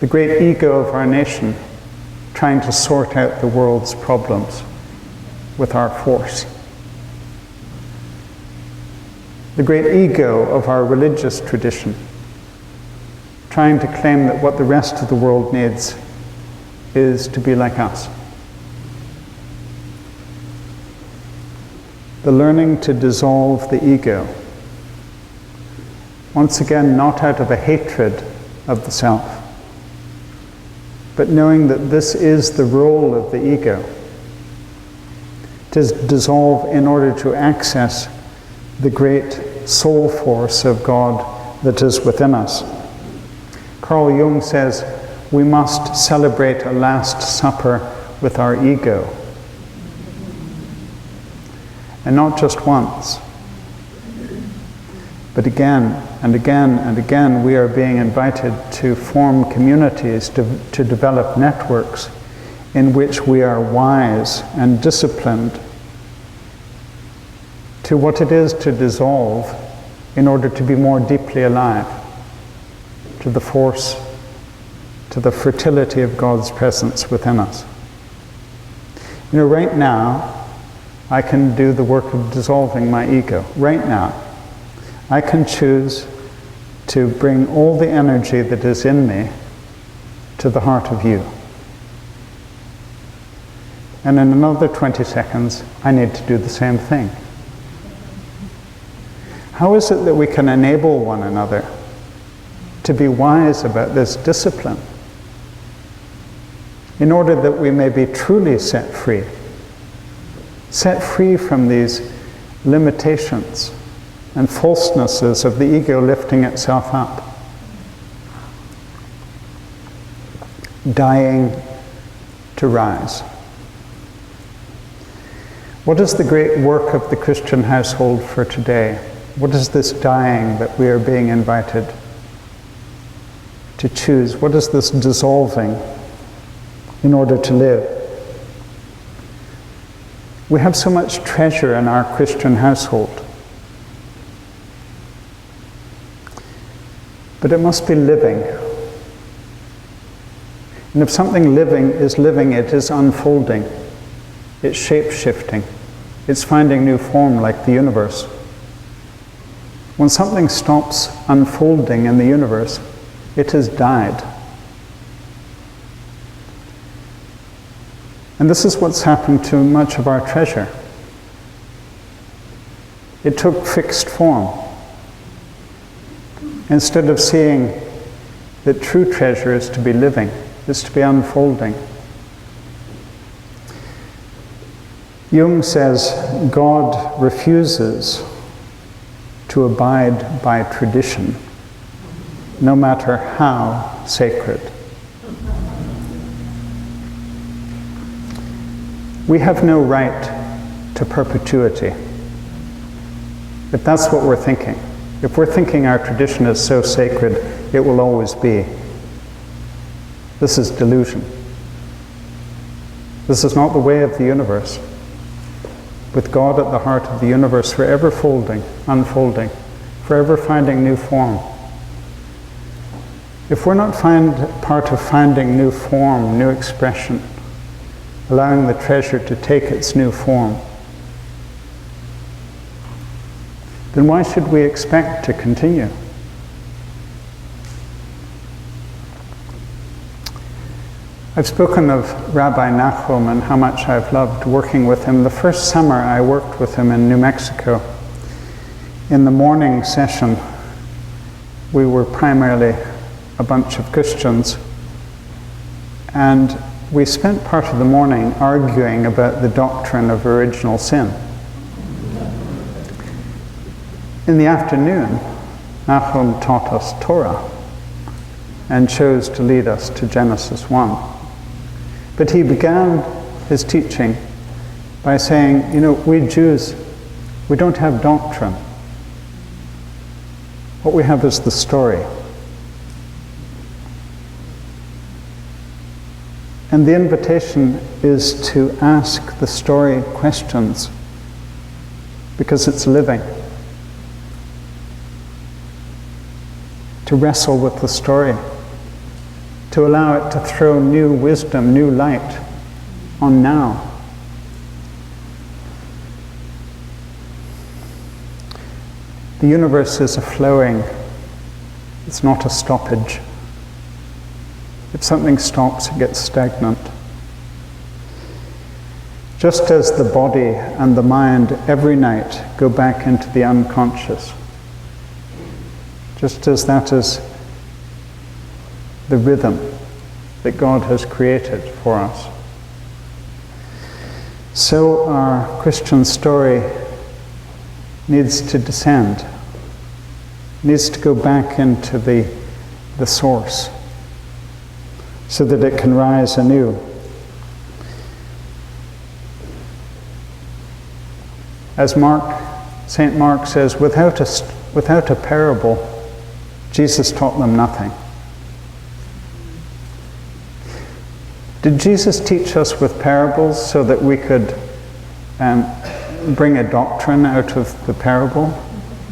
[SPEAKER 2] The great ego of our nation trying to sort out the world's problems with our force. The great ego of our religious tradition trying to claim that what the rest of the world needs is to be like us. The learning to dissolve the ego, once again not out of a hatred of the self, but knowing that this is the role of the ego, to dissolve in order to access the great soul force of God that is within us. Carl Jung says, we must celebrate a Last Supper with our ego. And not just once, But again and again and again, we are being invited to form communities, to develop networks in which we are wise and disciplined to what it is to dissolve in order to be more deeply alive to the force, to the fertility of God's presence within us. You know, right now, I can do the work of dissolving my ego. Right now, I can choose to bring all the energy that is in me to the heart of you. And in another 20 seconds, I need to do the same thing. How is it that we can enable one another to be wise about this discipline in order that we may be truly set free from these limitations and falsenesses of the ego lifting itself up, dying to rise? What is the great work of the Christian household for today? What is this dying that we are being invited to choose? What is this dissolving in order to live? We have so much treasure in our Christian household, but it must be living. And if something living, it is unfolding, it's shape-shifting, it's finding new form like the universe. When something stops unfolding in the universe, it has died. And this is what's happened to much of our treasure. It took fixed form. Instead of seeing that true treasure is to be living, is to be unfolding. Jung says God refuses to abide by tradition, no matter how sacred. We have no right to perpetuity. If that's what we're thinking, if we're thinking our tradition is so sacred, it will always be. This is delusion. This is not the way of the universe. With God at the heart of the universe, forever folding, unfolding, forever finding new form. If we're not part of finding new form, new expression, allowing the treasure to take its new form, then why should we expect to continue? I've spoken of Rabbi Nachum and how much I've loved working with him. The first summer I worked with him in New Mexico. In the morning session, we were primarily a bunch of Christians, and we spent part of the morning arguing about the doctrine of original sin. In the afternoon, Nachum taught us Torah and chose to lead us to Genesis 1. But he began his teaching by saying, you know, we Jews, we don't have doctrine. What we have is the story. And the invitation is to ask the story questions because it's living. To wrestle with the story. To allow it to throw new wisdom, new light on now. The universe is a flowing, it's not a stoppage. If something stops, it gets stagnant. Just as the body and the mind every night go back into the unconscious, just as that is the rhythm that God has created for us, so our Christian story needs to descend, needs to go back into the source, so that it can rise anew. As St. Mark says, without without a parable, Jesus taught them nothing. Did Jesus teach us with parables so that we could bring a doctrine out of the parable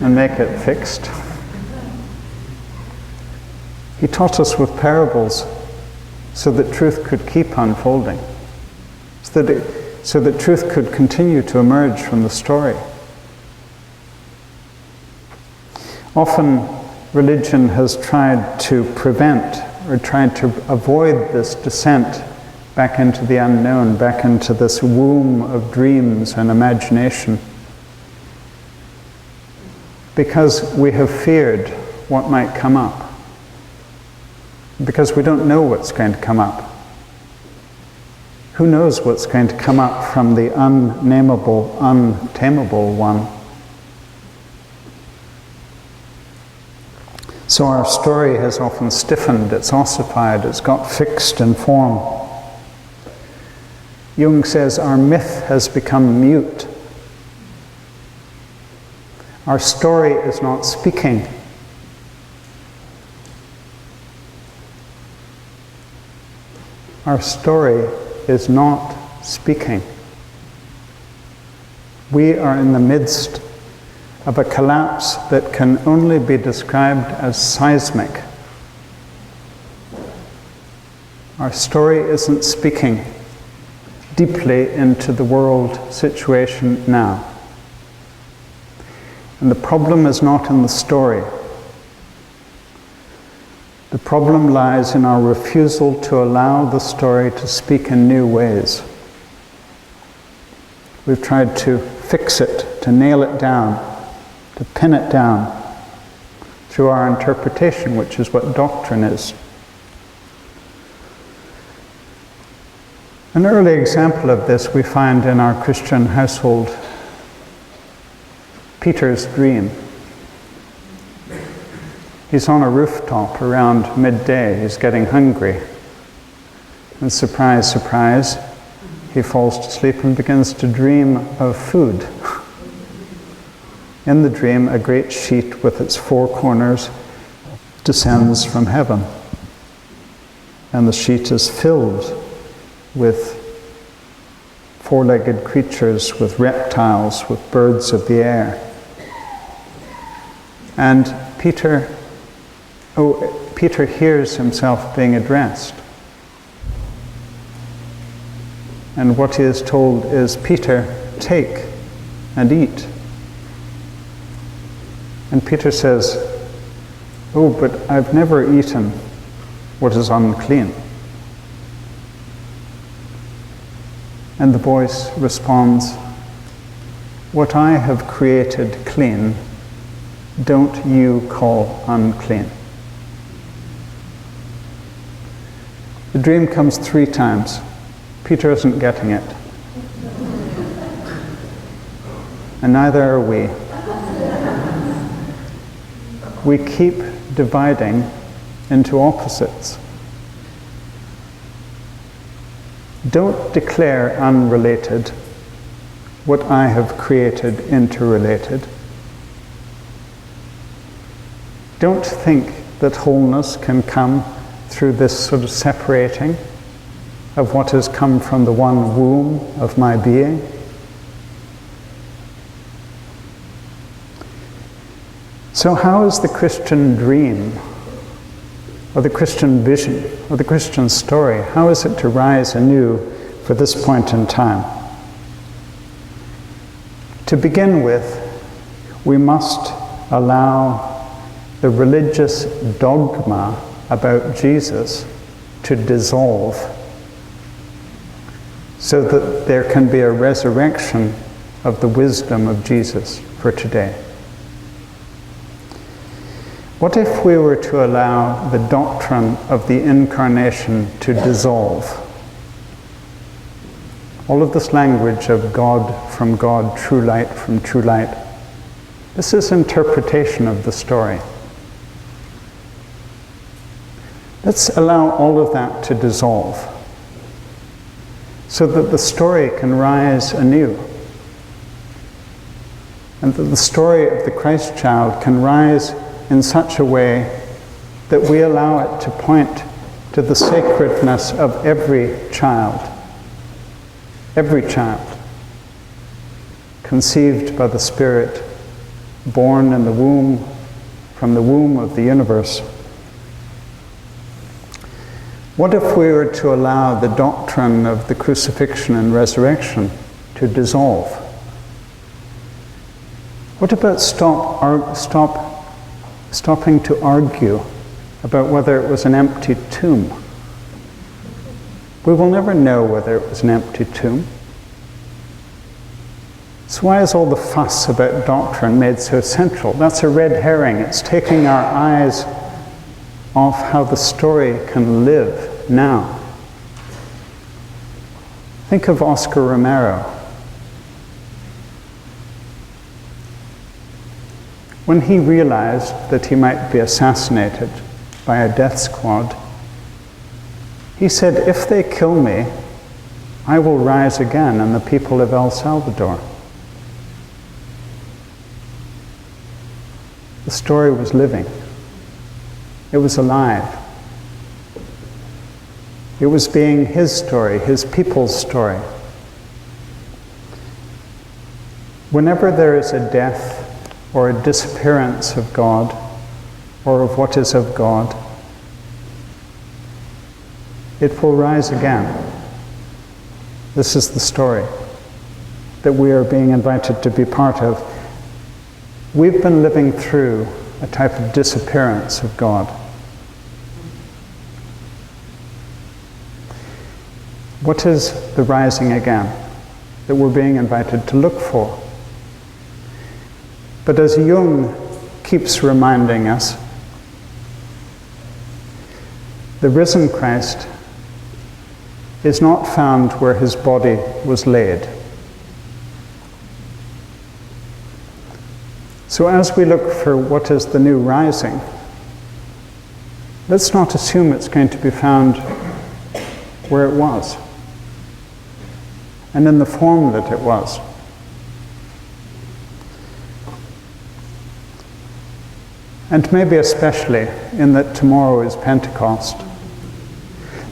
[SPEAKER 2] and make it fixed? He taught us with parables so that truth could keep unfolding, so that truth could continue to emerge from the story. Often religion has tried to prevent or tried to avoid this descent back into the unknown, back into this womb of dreams and imagination, because we have feared what might come up, because we don't know what's going to come up. Who knows what's going to come up from the unnameable, untamable one? So our story has often stiffened, it's ossified, it's got fixed in form. Jung says our myth has become mute. Our story is not speaking. Our story is not speaking. We are in the midst of a collapse that can only be described as seismic. Our story isn't speaking deeply into the world situation now. And the problem is not in the story. The problem lies in our refusal to allow the story to speak in new ways. We've tried to fix it, to nail it down, to pin it down through our interpretation, which is what doctrine is. An early example of this we find in our Christian household, Peter's dream. He's on a rooftop around midday, he's getting hungry. And surprise, surprise, he falls to sleep and begins to dream of food. In the dream, a great sheet with its four corners descends from heaven. And the sheet is filled with four-legged creatures, with reptiles, with birds of the air. And Peter hears himself being addressed. And what he is told is, Peter, take and eat. And Peter says, oh, but I've never eaten what is unclean. And the voice responds, what I have created clean, don't you call unclean. The dream comes 3 times. Peter isn't getting it. And neither are we. We keep dividing into opposites. Don't declare unrelated what I have created interrelated. Don't think that wholeness can come through this sort of separating of what has come from the one womb of my being. So how is the Christian dream, or the Christian vision, or the Christian story, how is it to rise anew for this point in time? To begin with, we must allow the religious dogma about Jesus to dissolve, so that there can be a resurrection of the wisdom of Jesus for today. What if we were to allow the doctrine of the incarnation to dissolve? All of this language of God from God, true light from true light, this is interpretation of the story. Let's allow all of that to dissolve, so that the story can rise anew. and that the story of the Christ child can rise in such a way that we allow it to point to the sacredness of every child, conceived by the Spirit, born in the womb, from the womb of the universe. What if we were to allow the doctrine of the crucifixion and resurrection to dissolve? What about stopping to argue about whether it was an empty tomb? We will never know whether it was an empty tomb. So why is all the fuss about doctrine made so central? That's a red herring. It's taking our eyes off how the story can live now. Think of Oscar Romero. When he realized that he might be assassinated by a death squad, he said, "If they kill me, I will rise again in the people of El Salvador." The story was living. It was alive. It was being his story, his people's story. Whenever there is a death or a disappearance of God, or of what is of God, it will rise again. This is the story that we are being invited to be part of. We've been living through a type of disappearance of God. What is the rising again that we're being invited to look for? But as Jung keeps reminding us, the risen Christ is not found where his body was laid. So as we look for what is the new rising, let's not assume it's going to be found where it was, and in the form that it was. And maybe especially in that tomorrow is Pentecost.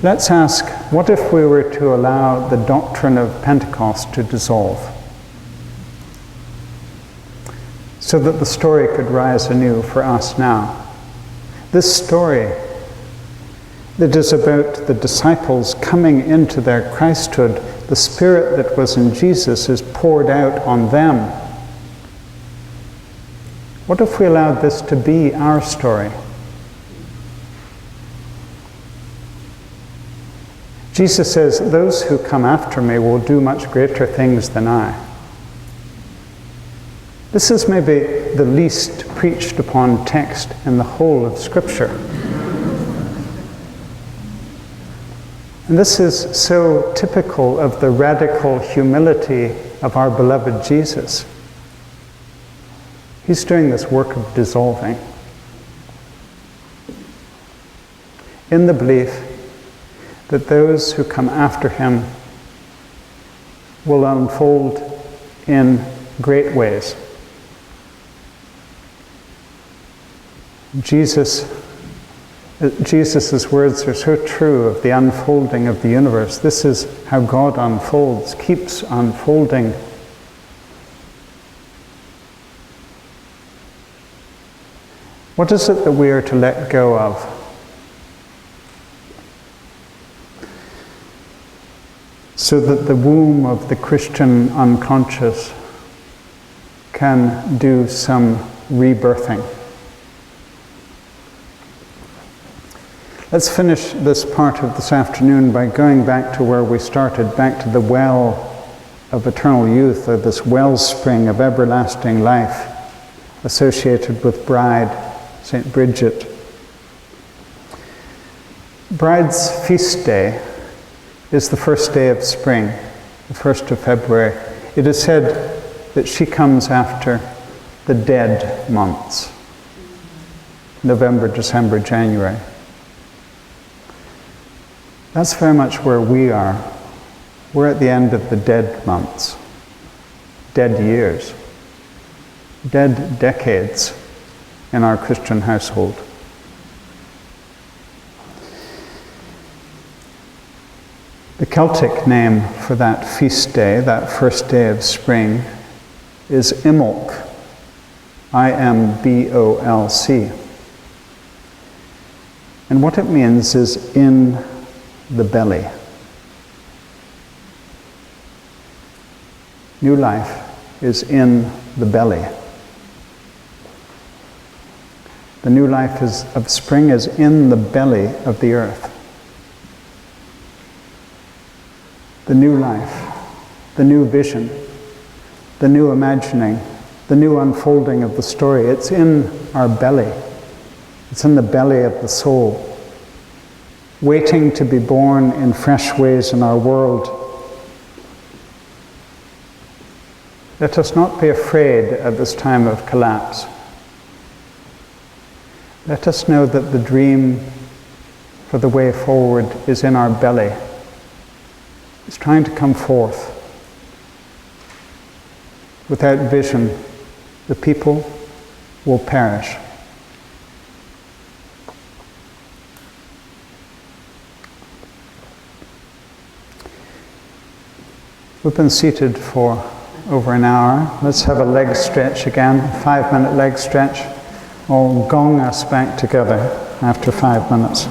[SPEAKER 2] Let's ask, what if we were to allow the doctrine of Pentecost to dissolve, so that the story could rise anew for us now? This story that is about the disciples coming into their Christhood, the Spirit that was in Jesus is poured out on them. What if we allowed this to be our story? Jesus says, "Those who come after me will do much greater things than I." This is maybe the least preached upon text in the whole of Scripture. And this is so typical of the radical humility of our beloved Jesus. He's doing this work of dissolving in the belief that those who come after him will unfold in great ways. Jesus' words are so true of the unfolding of the universe. This is how God unfolds, keeps unfolding. What is it that we are to let go of? So that the womb of the Christian unconscious can do some rebirthing. Let's finish this part of this afternoon by going back to where we started, back to the well of eternal youth, or this wellspring of everlasting life associated with Bride, St. Bridget. Bride's feast day is the first day of spring, the 1st of February. It is said that she comes after the dead months, November, December, January. That's very much where we are. We're at the end of the dead months, dead years. dead decades in our Christian household. The Celtic name for that feast day, that first day of spring, is Imbolc, I-M-B-O-L-C. And what it means is in the belly. New life is in the belly. The new life of spring is in the belly of the earth. The new life, the new vision, the new imagining, the new unfolding of the story, it's in our belly. It's in the belly of the soul, waiting to be born in fresh ways in our world. Let us not be afraid at this time of collapse. Let us know that the dream for the way forward is in our belly. It's trying to come forth. Without vision, the people will perish. We've been seated for over an hour. Let's have a leg stretch again, 5-minute leg stretch. Or gong us back together after 5 minutes.